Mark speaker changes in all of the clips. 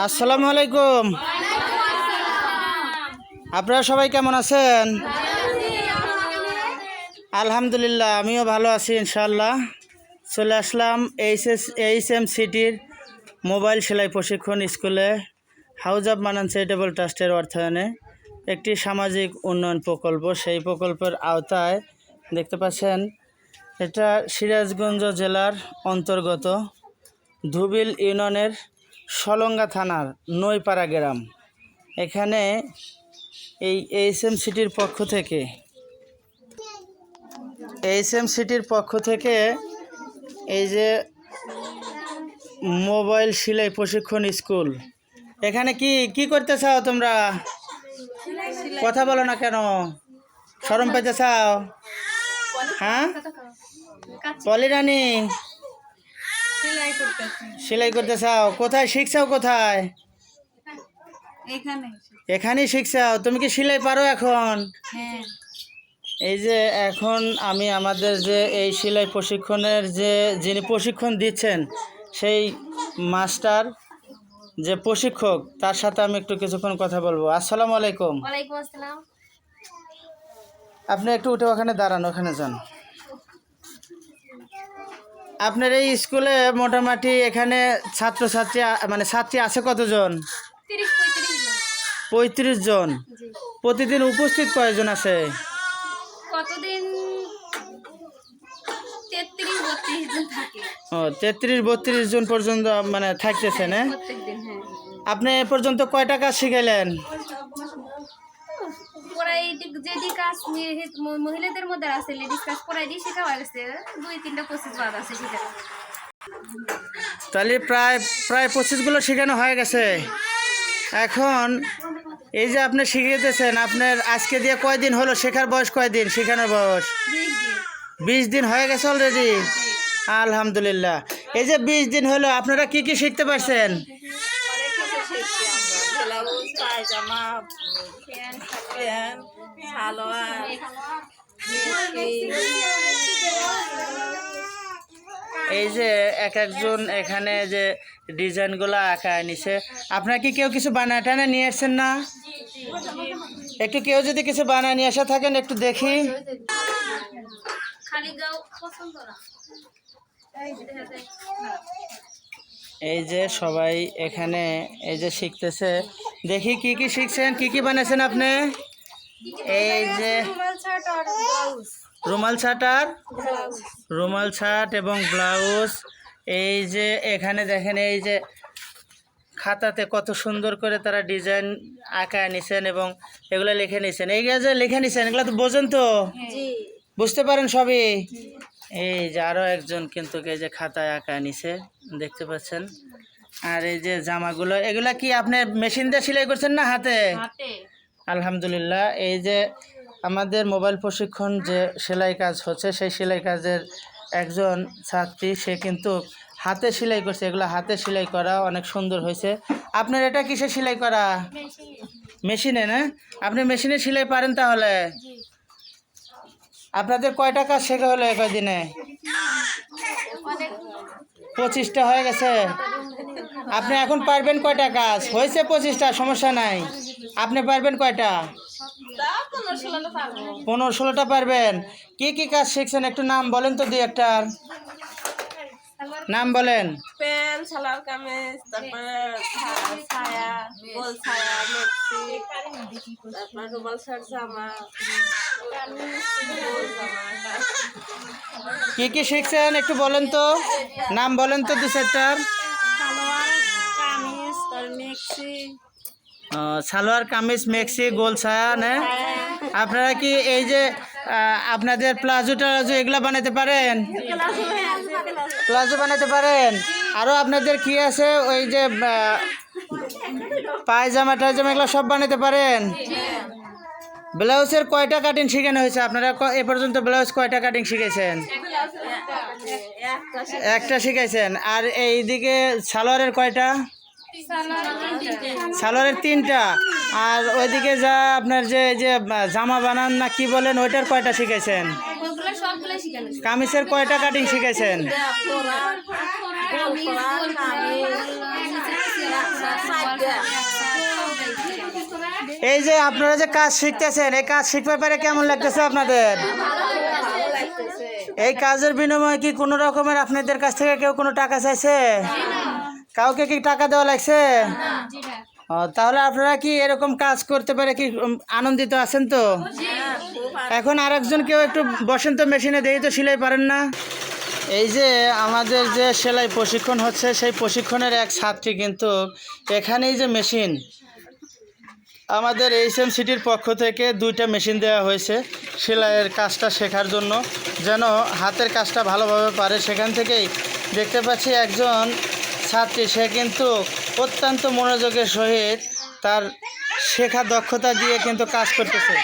Speaker 1: আসসালামু আলাইকুম। আপনারা সবাই কেমন আছেন? আলহামদুলিল্লাহ, আমিও ভালো আছি ইনশাআল্লাহ। চলে আসলাম এইচএম সিটির মোবাইল সেলাই প্রশিক্ষণ স্কুলে হাউস অব মানান চ্যারিটেবল ট্রাস্টের অর্থায়নে একটি সামাজিক উন্নয়ন প্রকল্প। সেই প্রকল্পের আওতায় দেখতে পাচ্ছেন এটা সিরাজগঞ্জ জেলার অন্তর্গত ধুবিল ইউনিয়নের সলঙ্গা থানার নইপাড়া গ্রাম। এখানে এই এইচএম সিটির পক্ষ থেকে এই যে মোবাইল সেলাই প্রশিক্ষণ স্কুল। এখানে কি করতে চাও তোমরা? কথা বলো না কেন? শরম পেতে চাও? হ্যাঁ পলিরানি সেলাই করতে চাও? কোথায় শিখছাও? কোথায়? এখানেই শিখছাও? তুমি কি সেলাই পারো এখন? এই যে এখন আমি আমাদের যে এই সেলাই প্রশিক্ষণের যিনি প্রশিক্ষণ দিচ্ছেন সেই মাস্টার যে প্রশিক্ষক তার সাথে আমি একটু কিছুক্ষণ কথা বলবো। আসসালামু আলাইকুম।
Speaker 2: ওয়ালাইকুম আসসালাম।
Speaker 1: আপনি একটু উঠে ওখানে দাঁড়ান, ওখানে যান। আপনার এই স্কুলে মোটামুটি এখানে ছাত্রছাত্রী মানে ছাত্রী আছে কতজন? 35 জন। প্রতিদিন উপস্থিত কয়জন আছে?
Speaker 2: কতদিন 33-32 জন থাকে।
Speaker 1: ও 33-32 জন পর্যন্ত মানে থাকতেছেন।
Speaker 2: প্রত্যেকদিন। হ্যাঁ,
Speaker 1: আপনি এ পর্যন্ত কয়টা কাজ শিখাইলেন?
Speaker 2: পড়াই যেদি কাজ মহিলাদের মধ্যে আছে লেডিস কাজ পড়াই দিয়ে শেখা হয়ে গেছে। 2-3টা কোর্সেস বাদ আছে সেটা।
Speaker 1: তাহলে প্রায় 25গুলো শেখানো হয়ে গেছে। এখন এই যে আপনি শিখিয়েতেছেন, আপনার আজকে দিয়ে কয়দিন হলো? শেখার বয়স কয়দিন? শেখানোর বয়স 20 দিন হয়ে গেছে অলরেডি। আলহামদুলিল্লাহ। এই যে 20 দিন হলো আপনারা কি শিখতে পারছেন? এই যে এক একজন এখানে যে ডিজাইনগুলো আঁকা নিছে, আপনারা কি কেউ কিছু বানায় টানা নিয়ে আসছেন না? একটু কেউ যদি কিছু বানায় নিয়ে আসা থাকেন একটু দেখি। এই যে সবাই এখানে এই যে শিখতেছে, দেখি কি শিখছেন, কি বানাইছেন আপনি? এই যে রুমাল শার্ট এবং ব্লাউজ। এই যে এখানে দেখেন এই যে খাতাতে কত সুন্দর করে তারা ডিজাইন আঁকা নিছেন এবং এগুলো লিখে নিছেন। এইগুলো যে লিখে নিছেন এগুলো তো বোঝেন তো? বুঝতে পারেন সবই? এই যে আরও একজন কিন্তু এই যে খাতায় আঁকা নিছে দেখতে পাচ্ছেন। আর এই যে জামাগুলো এগুলা কি আপনি মেশিন দিয়ে সেলাই করছেন না হাতে? আলহামদুলিল্লাহ। এই যে আমাদের মোবাইল প্রশিক্ষণ যে সেলাই কাজ হচ্ছে সেই সেলাই কাজের একজন ছাত্রী, সে কিন্তু হাতে সেলাই করছে। এগুলো হাতে সেলাই করা অনেক সুন্দর হয়েছে। আপনার এটা কিসে সেলাই করা? মেশিনে না? আপনি মেশিনে সেলাই পারেন? তাহলে আপনাদের কয়টা কাজ শেখা হলো কয়দিনে? 25টা হয়ে গেছে। আপনি এখন পারবেন কয়টা কাজ? হয়েছে 25টা, সমস্যা নাই। আপনি পারবেন কয়টা? 15-16টা পারবেন। কি কাজ শিখছেন একটু নাম বলেন তো, 2-1টার নাম বলেন।
Speaker 3: প্যান্ট, সালোয়ার কামিজ, তারপরে ছায়া, গোল ছায়া, মেক্সি, তারপরে রুমাল শার্ট, জামা,
Speaker 1: কি শিখছেন একটু বলেন তো, নাম বলেন তো 2-4টার।
Speaker 3: সালোয়ার কামিজ, তারপরে মেক্সি,
Speaker 1: সালোয়ার কামিজ, মেক্সি, গোল ছায়া না? আপনারা কি এই যে আপনাদের প্লাজো টাজো এগুলা বানাতে পারেন? প্লাজো বানাতে পারেন। আরও আপনাদের কি আছে ওই যে পায়জামা টায়জামা এগুলো সব বানাতে পারেন? ব্লাউজের কয়টা কাটিং শেখানো হয়েছে? আপনারা এ পর্যন্ত ব্লাউজ কয়টা কাটিং শিখেছেন? একটা শিখাইছেন। আর এইদিকে সালোয়ারের কয়টা? সালোয়ারের 3টা। আর ওইদিকে যা আপনার যে জামা বানান না কি বলেন ওইটার কয়টা শিখাইছেন?
Speaker 2: সবগুলো শিখানো হয়েছে।
Speaker 1: কামিজের কয়টা কাটিং শিখেছেন? এই যে আপনারা যে কাজ শিখতেছেন, এই কাজ শিখতে পারে কেমন লাগতেছে আপনাদের? এই কাজের বিনিময়ে কি কোনো রকমের আপনাদের কাছ থেকে কেউ কোনো টাকা চাইছে? কাউকে কি টাকা দেওয়া লাগছে? তাহলে আপনারা কি এরকম কাজ করতে পারে কি আনন্দিত আছেন তো? এখন আরেকজন কেউ একটু বসেন তো মেশিনে, দেখি তো সেলাই পারেন না। এই যে আমাদের যে সেলাই প্রশিক্ষণ হচ্ছে, সেই প্রশিক্ষণের এক ছাত্রী কিন্তু এখানেই যে মেশিন, আমাদের এইচএম সিটির পক্ষ থেকে 2টা মেশিন দেওয়া হয়েছে সেলাইয়ের কাজটা শেখার জন্য, যেন হাতের কাজটা ভালোভাবে পারে। সেখান থেকেই দেখতে পাচ্ছি একজন ছাত্রী, সে কিন্তু অত্যন্ত মনোযোগের সহিত তার শেখা দক্ষতা দিয়ে কিন্তু কাজ করতেছে।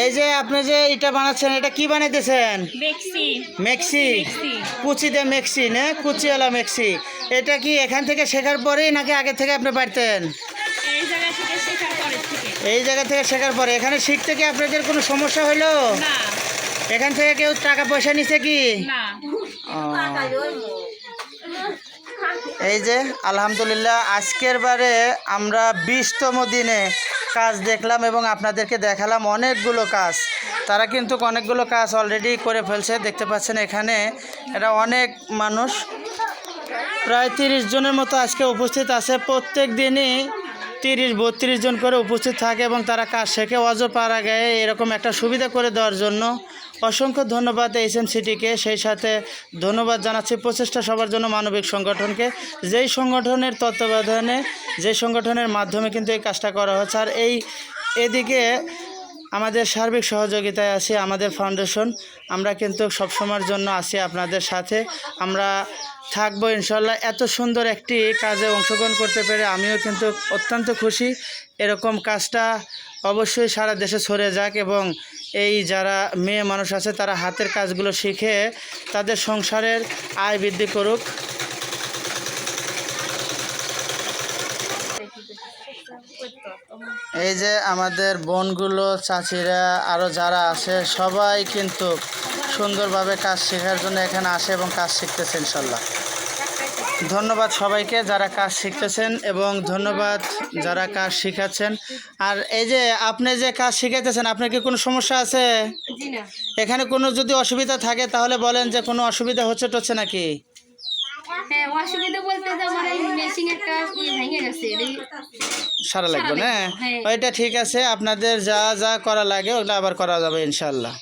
Speaker 1: এই যে আপনি যে এটা বানাচ্ছেন, এটা কি বানাইতেছেন? মেক্সি। কুচিতে মেক্সি না, কুচিওয়ালা মেক্সি। এটা কি এখান থেকে শেখার পরেই নাকি আগে থেকে আপনি পারতেন? এই জায়গা থেকে শেখার পরে। এখানে শিখতে কি আপনাদের কোনো সমস্যা হলো? এখান থেকে কেউ টাকা পয়সা নিছে কি? ও। এই যে আলহামদুলিল্লাহ আজকের বারে আমরা 20তম দিনে কাজ দেখলাম এবং আপনাদেরকে দেখালাম অনেকগুলো কাজ। তারা কিন্তু অনেকগুলো কাজ অলরেডি করে ফেলছে। দেখতে পাচ্ছেন এখানে এরা অনেক মানুষ, প্রায় 30 জনের মতো আজকে উপস্থিত আছে। প্রত্যেক দিনই 30-32 জন করে উপস্থিত থাকে এবং তারা কাজ শেখে অজপাড়া গায়ে এরকম একটা সুবিধা করে দেওয়ার জন্য অসংখ্য ধন্যবাদ এইচএম সিটিকে। সেই সাথে ধন্যবাদ জানাচ্ছি প্রচেষ্টা সবার জন্য মানবিক সংগঠনকে, যেই সংগঠনের তত্ত্বাবধানে, যে সংগঠনের মাধ্যমে কিন্তু এই কাজটা করা হচ্ছে। আর এদিকে আমাদের সার্বিক সহযোগিতায় আছি আমাদের ফাউন্ডেশন। আমরা কিন্তু সবসময়ের জন্য আছি আপনাদের সাথে, আমরা থাকবো ইনশাল্লাহ। এত সুন্দর একটি কাজে অংশগ্রহণ করতে পেরে আমিও কিন্তু অত্যন্ত খুশি। এরকম কাজটা অবশ্যই সারা দেশে ছড়িয়ে যাক এবং এই যারা মেয়ে মানুষ আছে তারা হাতের কাজগুলো শিখে তাদের সংসারের আয় বৃদ্ধি করুক। এই যে আমাদের বোনগুলো, চাচিরা, আরও যারা আছে সবাই কিন্তু সুন্দরভাবে কাজ শেখার জন্য এখানে আসে এবং কাজ শিখতেছে ইনশাল্লাহ। ধন্যবাদ সবাইকে যারা কাজ শিখতেছেন এবং ধন্যবাদ যারা কাজ শিখাচ্ছেন। আর এই যে আপনি যে কাজ শিখাইতেছেন, আপনার কি কোনো সমস্যা আছে? এখানে কোনো যদি অসুবিধা থাকে তাহলে বলেন যে কোনো অসুবিধা হচ্ছে নাকি?
Speaker 2: হ্যাঁ, অসুবিধা বলতে যে আমার এই মেশিনেরটা ভেঙে গেছে,
Speaker 1: সারা লাগবে না? ওইটা ঠিক আছে, আপনাদের যা যা করা লাগে ওগুলো আবার করা যাবে ইনশাল্লাহ।